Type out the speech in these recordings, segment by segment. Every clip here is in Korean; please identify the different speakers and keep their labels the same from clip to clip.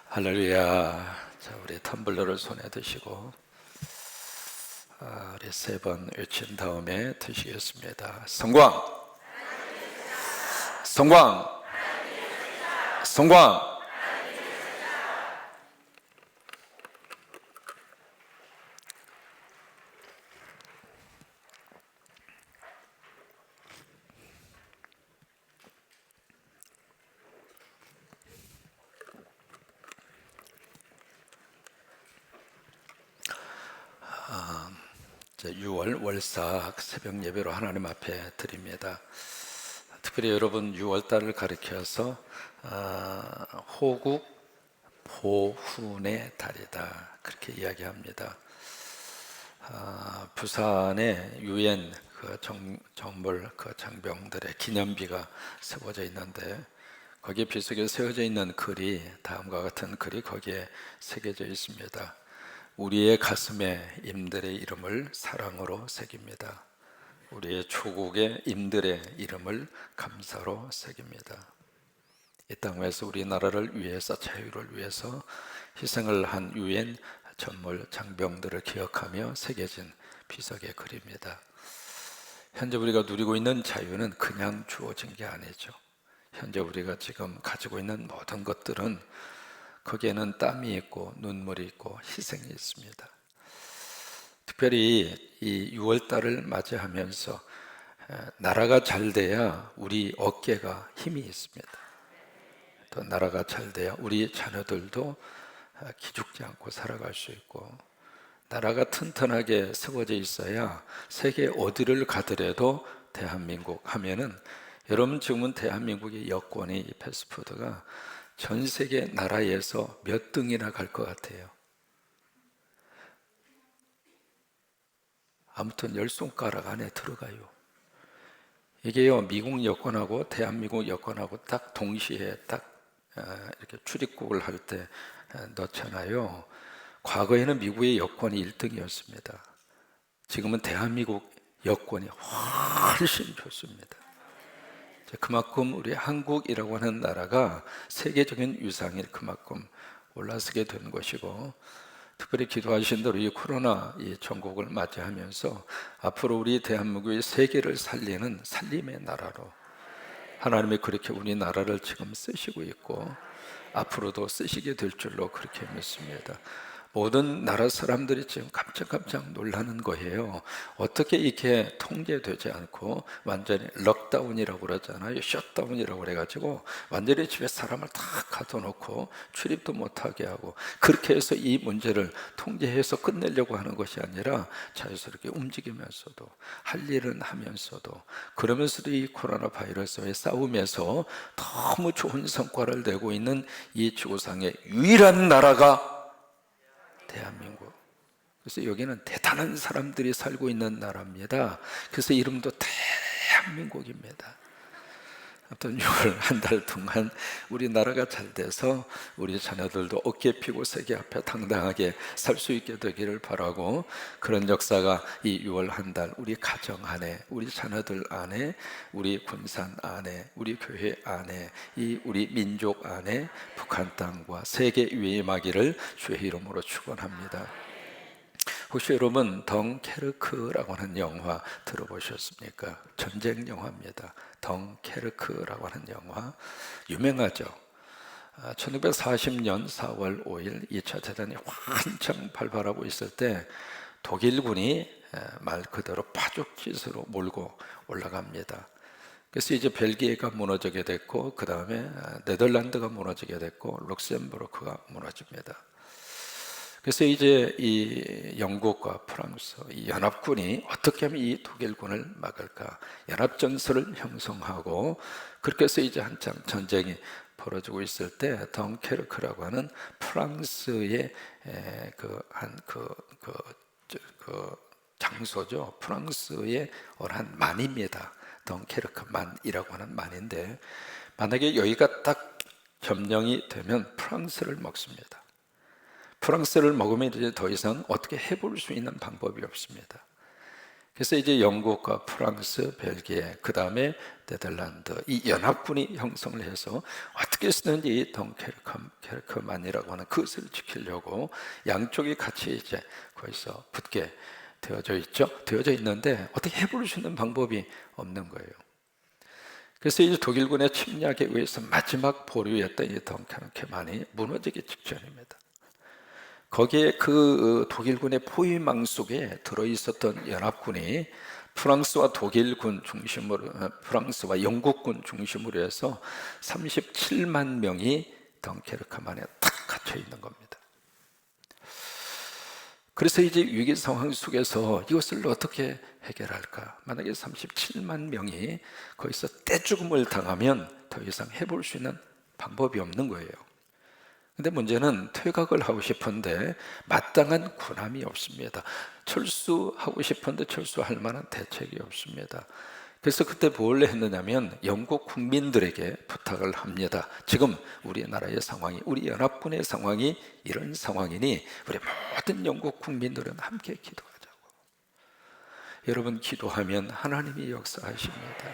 Speaker 1: 할렐루야. 자, 우리 텀블러를 손에 드시고 우리 세 번 외친 다음에 드시겠습니다. 성광, 성광, 성광. 이제 6월 월삭 새벽 예배로 하나님 앞에 드립니다. 특별히 여러분 6월달을 가리켜서 호국 보훈의 달이다, 그렇게 이야기합니다. 부산에 유엔 정물 장병들의 기념비가 세워져 있는데, 거기에 비석에 세워져 있는 글이 다음과 같은 글이 거기에 새겨져 있습니다. 우리의 가슴에 임들의 이름을 사랑으로 새깁니다. 우리의 조국의 임들의 이름을 감사로 새깁니다. 이 땅에서 우리나라를 위해서, 자유를 위해서 희생을 한 유엔 전몰 장병들을 기억하며 새겨진 비석의 글입니다. 현재 우리가 누리고 있는 자유는 그냥 주어진 게 아니죠. 현재 우리가 지금 가지고 있는 모든 것들은 거기에는 땀이 있고 눈물이 있고 희생이 있습니다. 특별히 이 6월달을 맞이하면서 나라가 잘 돼야 우리 어깨가 힘이 있습니다. 또 나라가 잘 돼야 우리 자녀들도 기죽지 않고 살아갈 수 있고, 나라가 튼튼하게 세워져 있어야 세계 어디를 가더라도 대한민국 하면은, 여러분 지금은 대한민국의 여권이, 패스포드가 전 세계 나라에서 몇 등이나 갈 것 같아요? 아무튼 10손가락 안에 들어가요. 이게요, 미국 여권하고 대한민국 여권하고 딱 동시에 딱 이렇게 출입국을 할 때 넣잖아요. 과거에는 미국의 여권이 1등이었습니다. 지금은 대한민국 여권이 훨씬 좋습니다. 그만큼 우리 한국이라고 하는 나라가 세계적인 위상이 그만큼 올라서게 된 것이고, 특별히 기도하신 대로 이 코로나 이 전국을 맞이하면서 앞으로 우리 대한민국의 세계를 살리는 살림의 나라로 하나님이 그렇게 우리나라를 지금 쓰시고 있고, 앞으로도 쓰시게 될 줄로 그렇게 믿습니다. 모든 나라 사람들이 지금 깜짝깜짝 놀라는 거예요. 어떻게 이렇게 통제되지 않고 완전히 럭다운이라고 그러잖아요. 셧다운이라고 그래가지고 완전히 집에 사람을 다 가둬놓고 출입도 못하게 하고, 그렇게 해서 이 문제를 통제해서 끝내려고 하는 것이 아니라 자유스럽게 움직이면서도 할 일은 하면서도, 그러면서도 이 코로나 바이러스에 싸우면서 너무 좋은 성과를 내고 있는 이 지구상의 유일한 나라가 대한민국. 그래서 여기는 대단한 사람들이 살고 있는 나라입니다. 그래서 이름도 대한민국입니다. 아무튼 6월 한 달 동안 우리나라가 잘 돼서 우리 자녀들도 어깨 펴고 세계 앞에 당당하게 살 수 있게 되기를 바라고, 그런 역사가 이 6월 한 달 우리 가정 안에, 우리 자녀들 안에, 우리 군산 안에, 우리 교회 안에, 이 우리 민족 안에 북한 땅과 세계 위에 임하기를 주의 이름으로 축원합니다. 혹시 여러분 덩케르크라고 하는 영화 들어보셨습니까? 전쟁 영화입니다. 덩케르크라고 하는 영화 유명하죠. 1940년 4월 5일 2차 대전이 한창 발발하고 있을 때 독일군이 말 그대로 파죽지세로 몰고 올라갑니다. 그래서 이제 벨기에가 무너지게 됐고, 그 다음에 네덜란드가 무너지게 됐고, 룩셈부르크가 무너집니다. 그래서 이제 이 영국과 프랑스, 이 연합군이 어떻게 하면 이 독일군을 막을까, 연합전선을 형성하고, 그렇게 해서 이제 한참 전쟁이 벌어지고 있을 때 덩케르크라고 하는 프랑스의 장소죠. 프랑스의 한 만입니다. 덩케르크만이라고 하는 만인데, 만약에 여기가 딱 점령이 되면 프랑스를 먹습니다. 프랑스를 먹으면 이제 더 이상 어떻게 해볼 수 있는 방법이 없습니다. 그래서 이제 영국과 프랑스, 벨기에, 그 다음에 네덜란드 이 연합군이 형성을 해서 어떻게 쓰는지 이 덩케르크만이라고 하는 그것을 지키려고 양쪽이 같이 이제 거기서 붙게 되어져 있죠. 되어져 있는데 어떻게 해볼 수 있는 방법이 없는 거예요. 그래서 이제 독일군의 침략에 의해서 마지막 보류였던 이 덩케르크만이 무너지기 직전입니다. 거기에 그 독일군의 포위망 속에 들어있었던 연합군이 프랑스와 독일군 중심으로, 프랑스와 영국군 중심으로 해서 37만 명이 덩케르크만에 딱 갇혀 있는 겁니다. 그래서 이제 위기 상황 속에서 이것을 어떻게 해결할까? 만약에 37만 명이 거기서 떼죽음을 당하면 더 이상 해볼 수 있는 방법이 없는 거예요. 근데 문제는 퇴각을 하고 싶은데 마땅한 군함이 없습니다. 철수하고 싶은데 철수할 만한 대책이 없습니다. 그래서 그때 뭘 했느냐면 영국 국민들에게 부탁을 합니다. 지금 우리나라의 상황이, 우리 연합군의 상황이 이런 상황이니 우리 모든 영국 국민들은 함께 기도하자고. 여러분, 기도하면 하나님이 역사하십니다.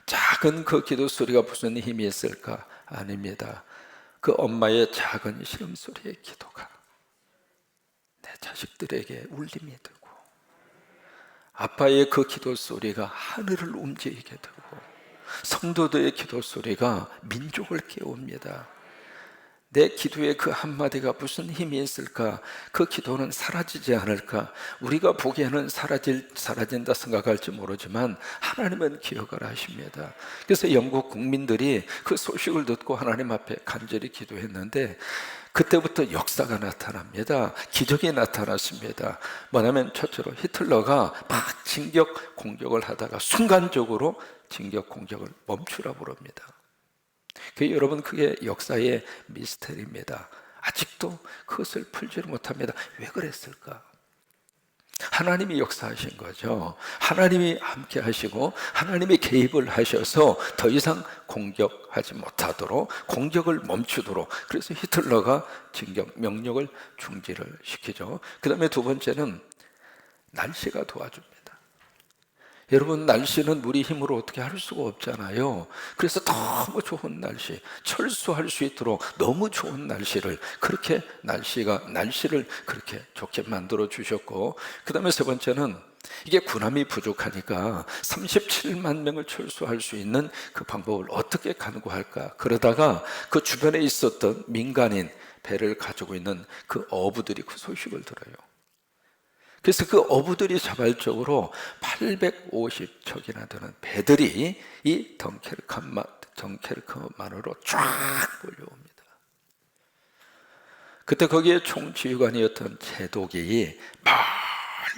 Speaker 1: 작은 그 기도 소리가 무슨 힘이 있을까? 아닙니다. 그 엄마의 작은 시름소리의 기도가 내 자식들에게 울림이 되고, 아빠의 그 기도 소리가 하늘을 움직이게 되고, 성도들의 기도 소리가 민족을 깨웁니다. 내 기도의 그 한마디가 무슨 힘이 있을까? 그 기도는 사라지지 않을까? 우리가 보기에는 사라진다 생각할지 모르지만 하나님은 기억을 하십니다. 그래서 영국 국민들이 그 소식을 듣고 하나님 앞에 간절히 기도했는데 그때부터 역사가 나타납니다. 기적이 나타났습니다. 뭐냐면 첫째로 히틀러가 막 진격 공격을 하다가 순간적으로 진격 공격을 멈추라 부릅니다. 여러분, 그게 역사의 미스터리입니다. 아직도 그것을 풀지를 못합니다. 왜 그랬을까? 하나님이 역사하신 거죠. 하나님이 함께 하시고 하나님이 개입을 하셔서 더 이상 공격하지 못하도록, 공격을 멈추도록, 그래서 히틀러가 진격 명령을 중지를 시키죠. 그 다음에 두 번째는 날씨가 도와줍니다. 여러분, 날씨는 우리 힘으로 어떻게 할 수가 없잖아요. 그래서 너무 좋은 날씨, 철수할 수 있도록 너무 좋은 날씨를 날씨를 그렇게 좋게 만들어 주셨고, 그 다음에 세 번째는 이게 군함이 부족하니까 37만 명을 철수할 수 있는 그 방법을 어떻게 간구할까? 그러다가 그 주변에 있었던 민간인 배를 가지고 있는 그 어부들이 그 소식을 들어요. 그래서 그 어부들이 자발적으로 850척이나 되는 배들이 이 덩케르크만으로 쫙 몰려옵니다. 그때 거기에 총지휘관이었던 제독이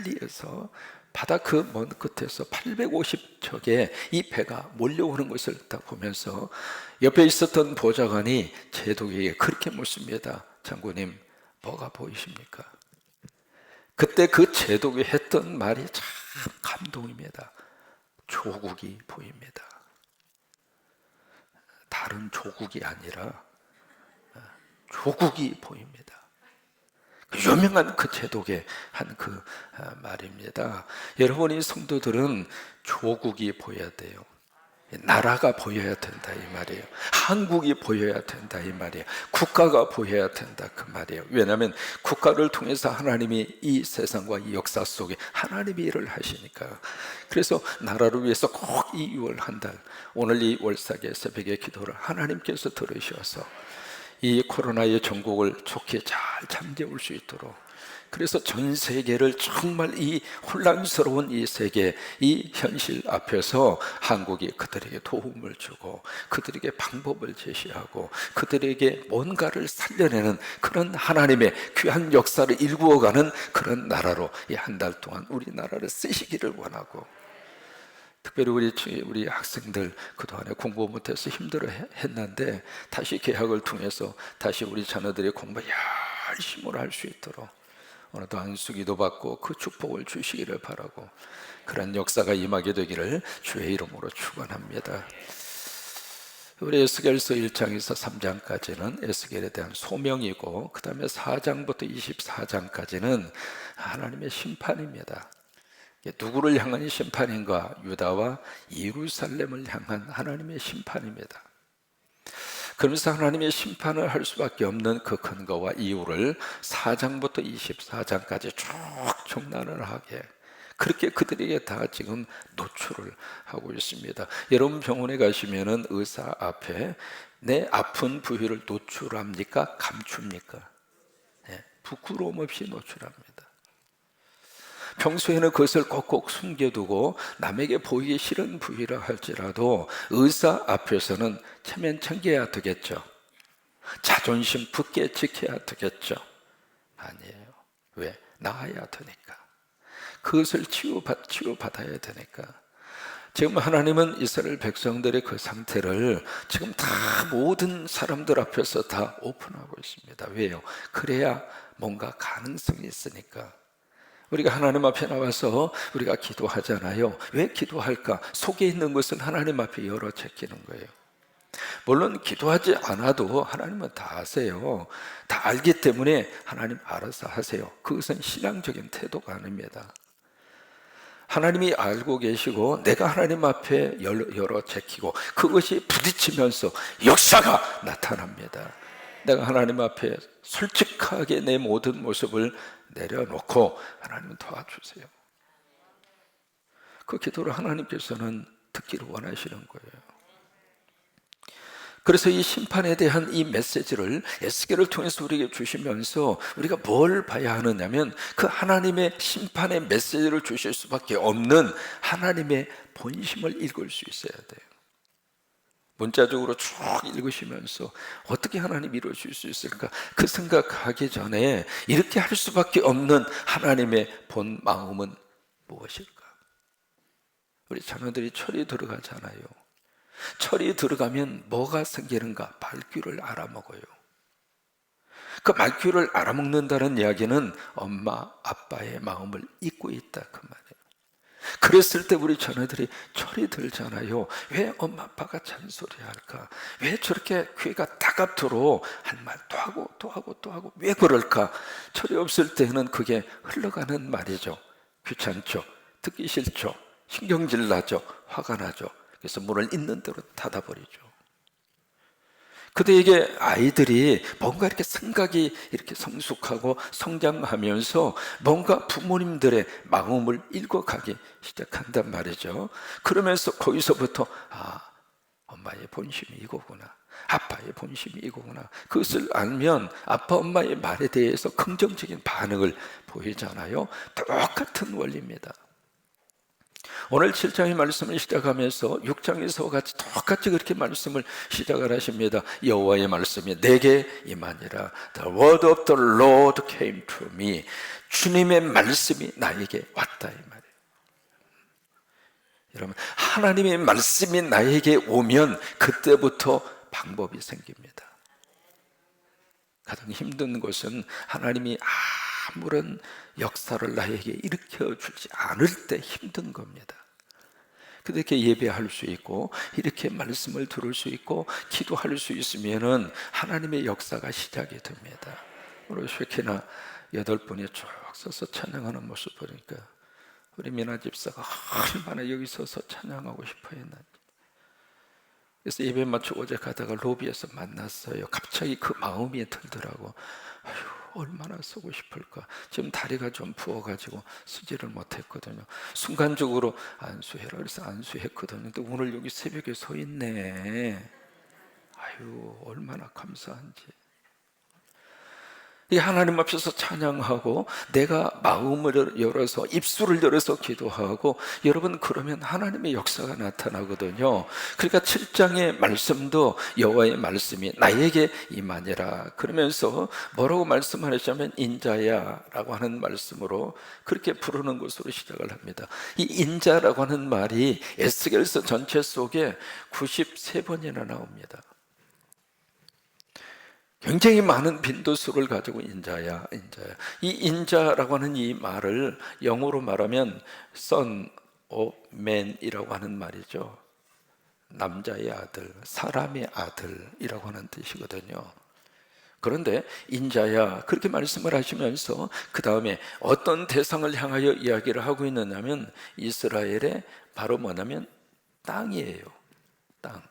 Speaker 1: 멀리에서 바다 그 먼 끝에서 850척의 이 배가 몰려오는 것을 딱 보면서 옆에 있었던 보좌관이 제독에게 그렇게 묻습니다. 장군님, 뭐가 보이십니까? 그때 그 제독이 했던 말이 참 감동입니다. 조국이 보입니다. 다른 조국이 아니라 조국이 보입니다. 유명한 그 제독의 한 그 말입니다. 여러분이 성도들은 조국이 보여야 돼요. 나라가 보여야 된다 이 말이에요. 한국이 보여야 된다 이 말이에요. 국가가 보여야 된다 그 말이에요. 왜냐하면 국가를 통해서 하나님이 이 세상과 이 역사 속에 하나님이 일을 하시니까. 그래서 나라를 위해서 꼭 이 6월 한 달, 오늘 이 월삭의 새벽의 기도를 하나님께서 들으셔서 이 코로나의 전국을 좋게 잘 잠재울 수 있도록, 그래서 전 세계를 정말 이 혼란스러운 이 세계, 이 현실 앞에서 한국이 그들에게 도움을 주고 그들에게 방법을 제시하고 그들에게 뭔가를 살려내는 그런 하나님의 귀한 역사를 일구어가는 그런 나라로 이 한 달 동안 우리나라를 쓰시기를 원하고, 특별히 우리 학생들 그동안에 공부 못해서 힘들어 했는데 다시 개학을 통해서 다시 우리 자녀들이 공부 열심히 할 수 있도록 오늘도 안수기도 받고 그 축복을 주시기를 바라고, 그런 역사가 임하게 되기를 주의 이름으로 축원합니다. 우리 에스겔서 1장에서 3장까지는 에스겔에 대한 소명이고, 그 다음에 4장부터 24장까지는 하나님의 심판입니다. 누구를 향한 심판인가? 유다와 예루살렘을 향한 하나님의 심판입니다. 그러면서 하나님의 심판을 할 수밖에 없는 그 근거와 이유를 4장부터 24장까지 쭉 총론하게 그렇게 그들에게 다 지금 노출을 하고 있습니다. 여러분 병원에 가시면은 의사 앞에 내 아픈 부위를 노출합니까? 감춥니까? 네, 부끄러움 없이 노출합니다. 평소에는 그것을 꼭꼭 숨겨두고 남에게 보이기 싫은 부위라 할지라도 의사 앞에서는 체면 챙겨야 되겠죠. 자존심 굳게 지켜야 되겠죠. 아니에요. 왜? 나아야 되니까. 그것을 치유받아야 되니까. 지금 하나님은 이스라엘 백성들의 그 상태를 지금 다 모든 사람들 앞에서 다 오픈하고 있습니다. 왜요? 그래야 뭔가 가능성이 있으니까. 우리가 하나님 앞에 나와서 우리가 기도하잖아요. 왜 기도할까? 속에 있는 것은 하나님 앞에 열어 제끼는 거예요. 물론 기도하지 않아도 하나님은 다 아세요. 다 알기 때문에 하나님 알아서 하세요. 그것은 신앙적인 태도가 아닙니다. 하나님이 알고 계시고 내가 하나님 앞에 열어 제끼고 그것이 부딪히면서 역사가 나타납니다. 내가 하나님 앞에 솔직하게 내 모든 모습을 내려놓고 하나님 도와주세요. 그 기도를 하나님께서는 듣기를 원하시는 거예요. 그래서 이 심판에 대한 이 메시지를 에스겔을 통해서 우리에게 주시면서 우리가 뭘 봐야 하느냐면 그 하나님의 심판의 메시지를 주실 수밖에 없는 하나님의 본심을 읽을 수 있어야 돼요. 문자적으로 쭉 읽으시면서 어떻게 하나님 이루어질 수 있을까? 그 생각하기 전에 이렇게 할 수밖에 없는 하나님의 본 마음은 무엇일까? 우리 자녀들이 철이 들어가잖아요. 철이 들어가면 뭐가 생기는가? 말귀를 알아먹어요. 그 말귀를 알아먹는다는 이야기는 엄마, 아빠의 마음을 잊고 있다 그 말이에요. 그랬을 때 우리 자녀들이 철이 들잖아요. 왜 엄마 아빠가 잔소리할까? 왜 저렇게 귀가 따갑도록 한 말 또 하고 또 하고 또 하고 왜 그럴까? 철이 없을 때는 그게 흘러가는 말이죠. 귀찮죠, 듣기 싫죠, 신경질 나죠, 화가 나죠. 그래서 문을 있는 대로 닫아버리죠. 그대에게 아이들이 뭔가 이렇게 생각이 이렇게 성숙하고 성장하면서 뭔가 부모님들의 마음을 읽어가기 시작한단 말이죠. 그러면서 거기서부터 엄마의 본심이 이거구나, 아빠의 본심이 이거구나. 그것을 알면 아빠 엄마의 말에 대해서 긍정적인 반응을 보이잖아요. 똑같은 원리입니다. 오늘 7장의 말씀을 시작하면서 6장에서 같이 똑같이 그렇게 말씀을 시작을 하십니다. 여호와의 말씀이 내게 임하니라. The word of the Lord came to me. 주님의 말씀이 나에게 왔다 이 말이에요. 여러분, 하나님의 말씀이 나에게 오면 그때부터 방법이 생깁니다. 가장 힘든 것은 하나님이 아무런 역사를 나에게 일으켜주지 않을 때 힘든 겁니다. 그렇게 예배할 수 있고 이렇게 말씀을 들을 수 있고 기도할 수 있으면은 하나님의 역사가 시작이 됩니다. 우리 쉐키나 8분이 쭉 서서 찬양하는 모습 보니까 우리 미나 집사가 얼마나 여기 서서 찬양하고 싶어 했는지. 그래서 예배 마치고 어제 가다가 로비에서 만났어요. 갑자기 그 마음이 들더라고. 아휴, 얼마나 쓰고 싶을까. 지금 다리가 좀 부어가지고 쓰지를 못했거든요. 순간적으로 안수해라 그래서 안수했거든요. 근데 오늘 여기 새벽에 서 있네. 아유, 얼마나 감사한지. 이 하나님 앞에서 찬양하고 내가 마음을 열어서 입술을 열어서 기도하고 여러분 그러면 하나님의 역사가 나타나거든요. 그러니까 7장의 말씀도 여호와의 말씀이 나에게 임하니라 그러면서 뭐라고 말씀하시냐면 인자야 라고 하는 말씀으로 그렇게 부르는 것으로 시작을 합니다. 이 인자라고 하는 말이 에스겔서 전체 속에 93번이나 나옵니다. 굉장히 많은 빈도수를 가지고 인자야. 이 인자라고 하는 이 말을 영어로 말하면 son of man이라고 하는 말이죠. 남자의 아들, 사람의 아들이라고 하는 뜻이거든요. 그런데 인자야 그렇게 말씀을 하시면서 그 다음에 어떤 대상을 향하여 이야기를 하고 있느냐면 이스라엘의 바로 뭐냐면 땅이에요. 땅.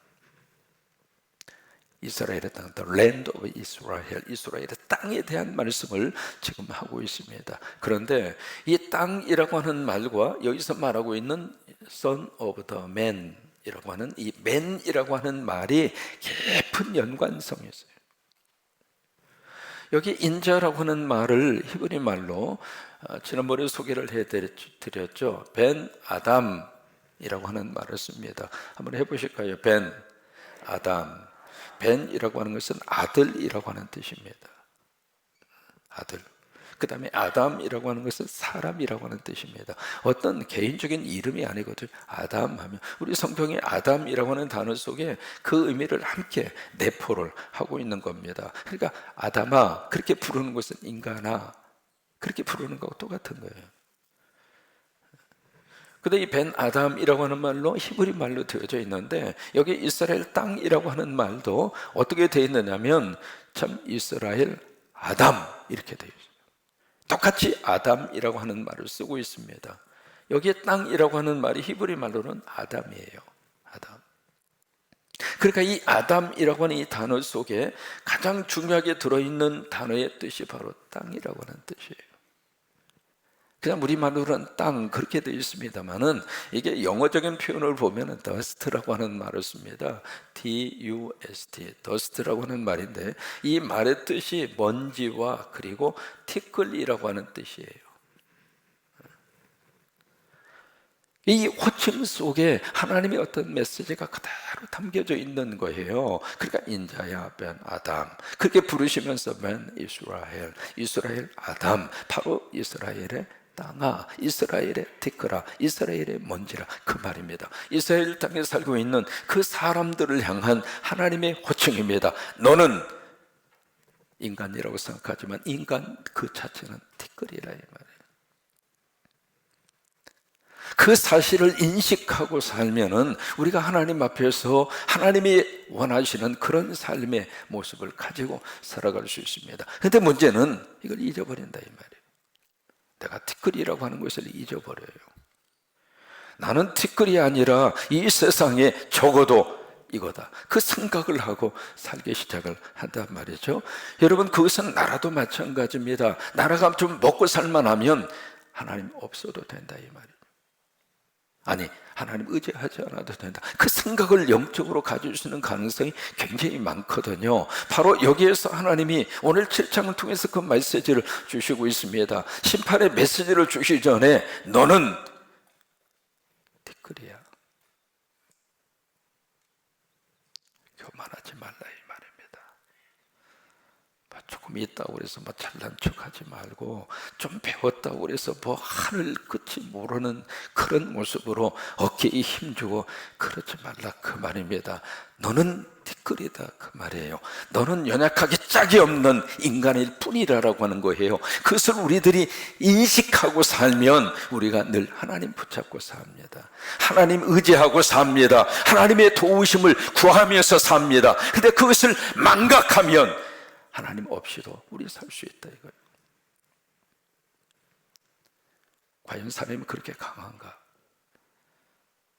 Speaker 1: 이스라엘의 땅, the land of Israel, 이스라엘의 땅에 대한 말씀을 지금 하고 있습니다. 그런데 이 땅이라고 하는 말과 여기서 말하고 있는 son of the man 이라고 하는 이 man이라고 하는 말이 깊은 연관성이 있어요. 여기 인자라고 하는 말을 히브리 말로 지난번에 소개를 해드렸죠. 벤 아담이라고 하는 말을 씁니다. 한번 해보실까요? 벤 아담. 벤이라고 하는 것은 아들이라고 하는 뜻입니다. 아들. 그 다음에 아담이라고 하는 것은 사람이라고 하는 뜻입니다. 어떤 개인적인 이름이 아니거든요. 아담 하면 우리 성경에 아담이라고 하는 단어 속에 그 의미를 함께 내포를 하고 있는 겁니다. 그러니까 아담아 그렇게 부르는 것은 인간아 그렇게 부르는 것과 똑같은 거예요. 근데 이 벤 아담이라고 하는 말로 히브리 말로 되어져 있는데 여기 이스라엘 땅이라고 하는 말도 어떻게 되어 있느냐면 참 이스라엘 아담 이렇게 되어 있어요. 똑같이 아담이라고 하는 말을 쓰고 있습니다. 여기에 땅이라고 하는 말이 히브리 말로는 아담이에요. 아담. 그러니까 이 아담이라고 하는 이 단어 속에 가장 중요하게 들어있는 단어의 뜻이 바로 땅이라고 하는 뜻이에요. 그냥 우리말로는 땅 그렇게 되어 있습니다만은 이게 영어적인 표현을 보면은 dust라고 하는 말을 씁니다. D-U-S-T, dust라고 하는 말인데 이 말의 뜻이 먼지와 그리고 티끌이라고 하는 뜻이에요. 이 호칭 속에 하나님의 어떤 메시지가 그대로 담겨져 있는 거예요. 그러니까 인자야 벤 아담 그렇게 부르시면서 벤 이스라엘, 이스라엘 아담 바로 이스라엘의 땅아, 이스라엘의 티끌아, 이스라엘의 먼지라 그 말입니다. 이스라엘 땅에 살고 있는 그 사람들을 향한 하나님의 호칭입니다. 너는 인간이라고 생각하지만 인간 그 자체는 티끌이라 이 말이에요. 그 사실을 인식하고 살면은 우리가 하나님 앞에서 하나님이 원하시는 그런 삶의 모습을 가지고 살아갈 수 있습니다. 그런데 문제는 이걸 잊어버린다 이 말이에요. 내가 티끌이라고 하는 것을 잊어버려요. 나는 티끌이 아니라 이 세상에 적어도 이거다 그 생각을 하고 살기 시작을 한단 말이죠. 여러분 그것은 나라도 마찬가지입니다. 나라가 좀 먹고 살만하면 하나님 없어도 된다 이 말이에요. 아니 하나님 의지하지 않아도 된다 그 생각을 영적으로 가질 수 있는 가능성이 굉장히 많거든요. 바로 여기에서 하나님이 오늘 7장을 통해서 그 메시지를 주시고 있습니다. 심판의 메시지를 주시기 전에 너는 티끌이야 교만하지 말라 이 말입니다. 조금 있다고 그래서 뭐 잘난 척하지 말고 좀 배웠다고 그래서 뭐 하늘 끝이 모르는 그런 모습으로 어깨에 힘주고 그러지 말라 그 말입니다. 너는 티끌이다 그 말이에요. 너는 연약하기 짝이 없는 인간일 뿐이라고 하는 거예요. 그것을 우리들이 인식하고 살면 우리가 늘 하나님 붙잡고 삽니다. 하나님 의지하고 삽니다. 하나님의 도우심을 구하면서 삽니다. 근데 그것을 망각하면 하나님 없이도 우리 살 수 있다 이거예요. 과연 사람이 그렇게 강한가?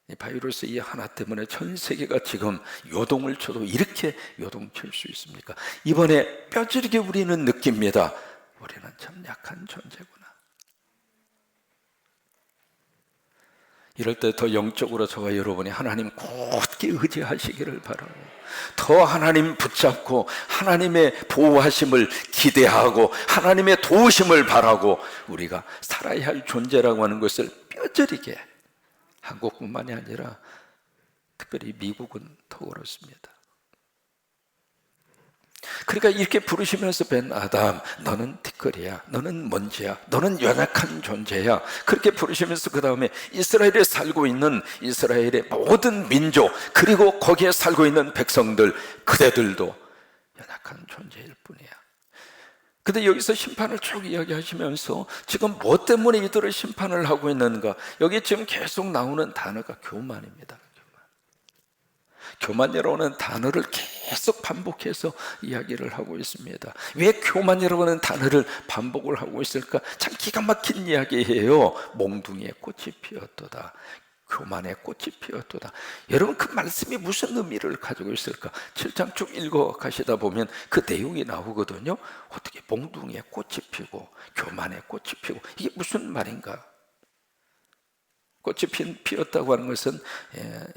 Speaker 1: 이 바이러스 이 하나 때문에 전 세계가 지금 요동을 쳐도 이렇게 요동칠 수 있습니까? 이번에 뼈저리게 우리는 느낍니다. 우리는 참 약한 존재구나. 이럴 때 더 영적으로 저와 여러분이 하나님 굳게 의지하시기를 바라고 더 하나님 붙잡고 하나님의 보호하심을 기대하고 하나님의 도우심을 바라고 우리가 살아야 할 존재라고 하는 것을 뼈저리게 한국뿐만이 아니라 특별히 미국은 더 그렇습니다. 그러니까 이렇게 부르시면서 벤 아담 너는 티끌이야 너는 먼지야 너는 연약한 존재야 그렇게 부르시면서 그 다음에 이스라엘에 살고 있는 이스라엘의 모든 민족 그리고 거기에 살고 있는 백성들 그대들도 연약한 존재일 뿐이야. 근데 여기서 심판을 쭉 이야기하시면서 지금 뭐 때문에 이들을 심판을 하고 있는가? 여기 지금 계속 나오는 단어가 교만입니다. 교만이라는 단어를 계속 반복해서 이야기를 하고 있습니다. 왜 교만이라고 하는 단어를 반복을 하고 있을까? 참 기가 막힌 이야기예요. 몽둥이에 꽃이 피었도다. 교만의 꽃이 피었도다. 여러분, 그 말씀이 무슨 의미를 가지고 있을까? 7장 쭉 읽어 가시다 보면 그 내용이 나오거든요. 어떻게 몽둥이에 꽃이 피고 교만의 꽃이 피고, 이게 무슨 말인가? 꽃이 피었다고 하는 것은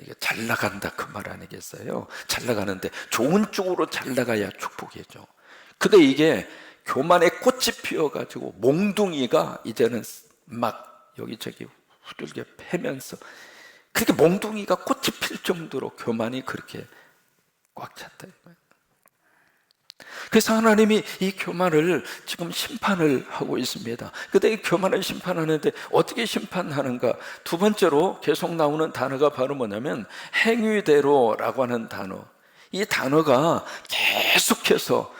Speaker 1: 이게 잘 나간다, 그 말 아니겠어요? 잘 나가는데 좋은 쪽으로 잘 나가야 축복이죠. 근데 이게 교만의 꽃이 피어가지고 몽둥이가 이제는 막 여기저기 후들겨 패면서, 그렇게 몽둥이가 꽃이 필 정도로 교만이 그렇게 꽉 찼다. 그래서 하나님이 이 교만을 지금 심판을 하고 있습니다. 근데 이 교만을 심판하는데 어떻게 심판하는가? 두 번째로 계속 나오는 단어가 바로 뭐냐면 행위대로라고 하는 단어. 이 단어가 계속해서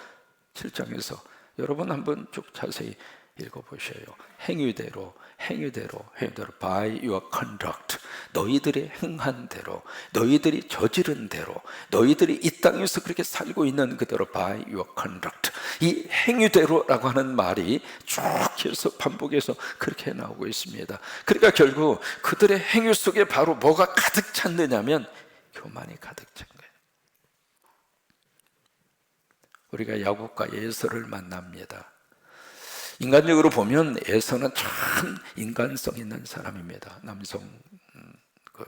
Speaker 1: 7장에서 여러분 한번 쭉 자세히 읽어보셔요. 행위대로, 행위대로, 행위대로, by your conduct. 너희들이 행한 대로, 너희들이 저지른 대로, 너희들이 이 땅에서 그렇게 살고 있는 그대로 by your conduct. 이 행위대로라고 하는 말이 쭉 해서 반복해서 그렇게 나오고 있습니다. 그러니까 결국 그들의 행위 속에 바로 뭐가 가득 찼느냐면 교만이 가득 찬 거예요. 우리가 야곱과 에서를 만납니다. 인간적으로 보면 에서는 참 인간성 있는 사람입니다.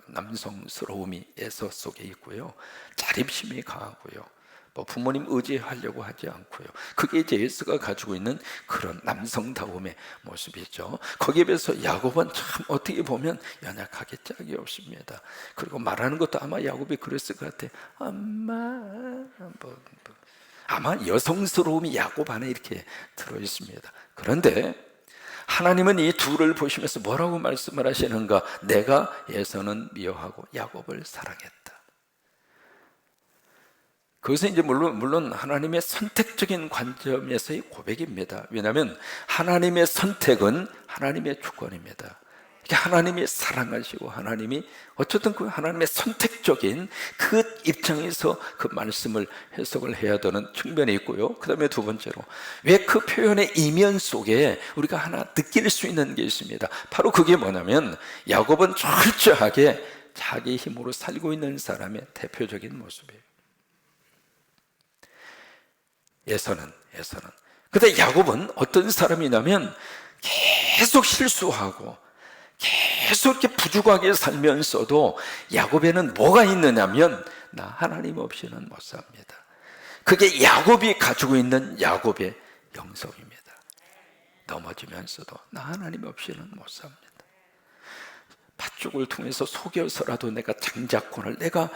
Speaker 1: 남성스러움이 에서 속에 있고요. 자립심이 강하고요. 뭐 부모님 의지하려고 하지 않고요. 그게 이제 에서가 가지고 있는 그런 남성다움의 모습이죠. 거기에 비해서 야곱은 참 어떻게 보면 연약하게 짝이 없습니다. 그리고 말하는 것도 아마 야곱이 그랬을 것 같아. 아마 여성스러움이 야곱 안에 이렇게 들어있습니다. 그런데 하나님은 이 둘을 보시면서 뭐라고 말씀을 하시는가? 내가 에서는 미워하고 야곱을 사랑했다. 그것은 이제 물론 하나님의 선택적인 관점에서의 고백입니다. 왜냐하면 하나님의 선택은 하나님의 주권입니다. 하나님이 사랑하시고 하나님이 어쨌든 그 하나님의 선택적인 그 입장에서 그 말씀을 해석을 해야 되는 측면이 있고요. 그 다음에 두 번째로 왜 그 표현의 이면 속에 우리가 하나 느낄 수 있는 게 있습니다. 바로 그게 뭐냐면 야곱은 철저하게 자기 힘으로 살고 있는 사람의 대표적인 모습이에요. 에서는 근데 야곱은 어떤 사람이냐면 계속 실수하고 계속 이렇게 부족하게 살면서도 야곱에는 뭐가 있느냐면 나 하나님 없이는 못 삽니다. 그게 야곱이 가지고 있는 야곱의 영성입니다. 넘어지면서도 나 하나님 없이는 못 삽니다. 팥죽을 통해서 속여서라도 내가 장자권을 내가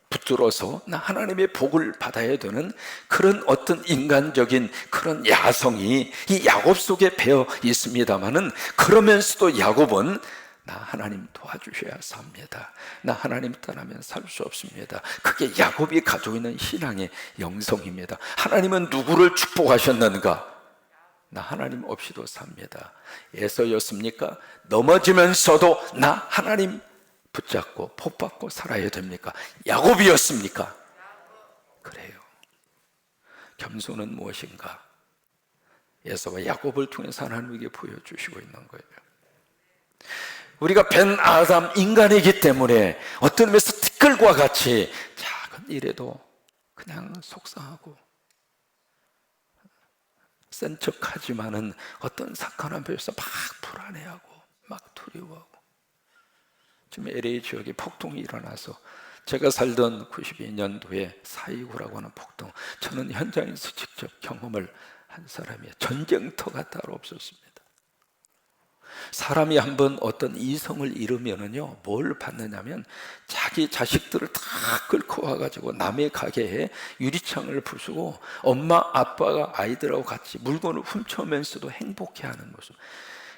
Speaker 1: 붙들어서 나 하나님의 복을 받아야 되는 그런 어떤 인간적인 그런 야성이 이 야곱 속에 배어 있습니다만은, 그러면서도 야곱은 나 하나님 도와주셔야 삽니다. 나 하나님 떠나면 살 수 없습니다. 그게 야곱이 가지고 있는 신앙의 영성입니다. 하나님은 누구를 축복하셨는가? 나 하나님 없이도 삽니다. 에서였습니까? 넘어지면서도 나 하나님 붙잡고 복받고 살아야 됩니까? 야곱이었습니까? 그래요. 겸손은 무엇인가? 에서와 야곱을 통해서 하나님에게 보여주시고 있는 거예요. 우리가 벤 아담 인간이기 때문에 어떤 의미에서 티끌과 같이 작은 일에도 그냥 속상하고 센 척하지만은 어떤 사건 앞에서 막 불안해하고 막 두려워하고. 지금 LA 지역에 폭동이 일어나서 제가 살던 92년도에 4.29라고 하는 폭동, 저는 현장에서 직접 경험을 한 사람이에요. 전쟁터가 따로 없었습니다. 사람이 한번 어떤 이성을 잃으면은요, 뭘 받느냐면 자기 자식들을 다 끌고 와가지고 남의 가게에 유리창을 부수고 엄마 아빠가 아이들하고 같이 물건을 훔쳐오면서도 행복해하는 모습.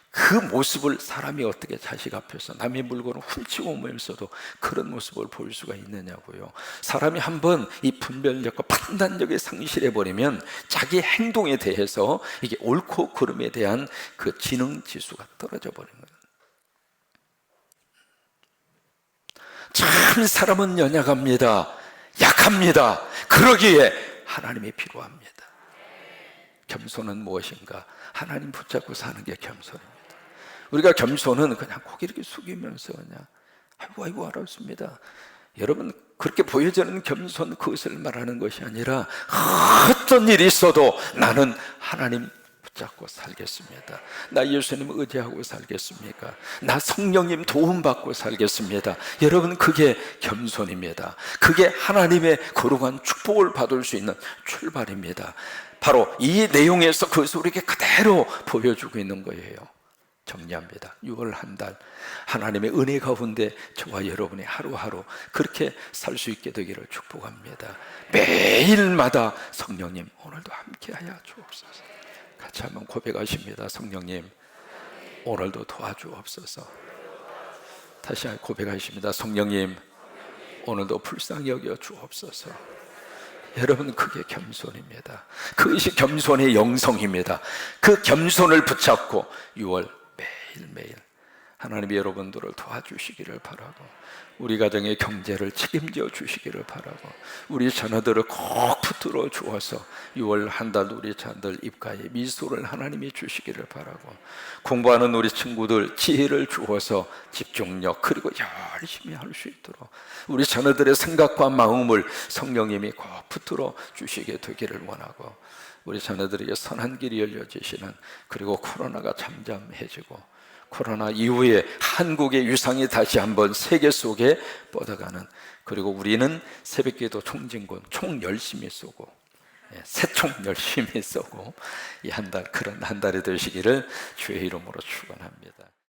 Speaker 1: 그 모습을 사람이 어떻게 자식 앞에서 남의 물건을 훔치고 오면서도 그런 모습을 보일 수가 있느냐고요. 사람이 한번 이 분별력과 판단력을 상실해버리면 자기 행동에 대해서 이게 옳고 그름에 대한 그 지능 지수가 떨어져 버린 거예요. 참 사람은 연약합니다. 약합니다. 그러기에 하나님이 필요합니다. 겸손은 무엇인가? 하나님 붙잡고 사는 게 겸손입니다. 우리가 겸손은 그냥 고개 이렇게 숙이면서 그냥 아이고 알았습니다. 여러분, 그렇게 보여지는 겸손, 그것을 말하는 것이 아니라 어떤 일이 있어도 나는 하나님 붙잡고 살겠습니다. 나 예수님 의지하고 살겠습니까? 나 성령님 도움받고 살겠습니다. 여러분, 그게 겸손입니다. 그게 하나님의 거룩한 축복을 받을 수 있는 출발입니다. 바로 이 내용에서 그것을 우리에게 그대로 보여주고 있는 거예요. 정리합니다. 6월 한 달 하나님의 은혜 가운데 저와 여러분이 하루하루 그렇게 살 수 있게 되기를 축복합니다. 매일마다 성령님 오늘도 함께하여 주옵소서. 같이 한번 고백하십니다. 성령님 오늘도 도와주옵소서. 다시 고백하십니다. 성령님 오늘도 불쌍히 여겨 주옵소서. 여러분, 그게 겸손입니다. 그것이 겸손의 영성입니다. 그 겸손을 붙잡고 6월 매일매일 하나님이 여러분들을 도와주시기를 바라고, 우리 가정의 경제를 책임져 주시기를 바라고, 우리 자녀들을 꼭 붙들어 주어서 6월 한 달 우리 자녀들 입가에 미소를 하나님이 주시기를 바라고, 공부하는 우리 친구들 지혜를 주어서 집중력 그리고 열심히 할 수 있도록 우리 자녀들의 생각과 마음을 성령님이 꼭 붙들어 주시게 되기를 원하고, 우리 자녀들에게 선한 길이 열려지시는, 그리고 코로나가 잠잠해지고 코로나 이후에 한국의 위상이 다시 한번 세계 속에 뻗어가는, 그리고 우리는 새벽기도 총진군 총 열심히 쏘고 새총 열심히 쏘고 이 한 달, 그런 한 달이 되시기를 주의 이름으로 축원합니다.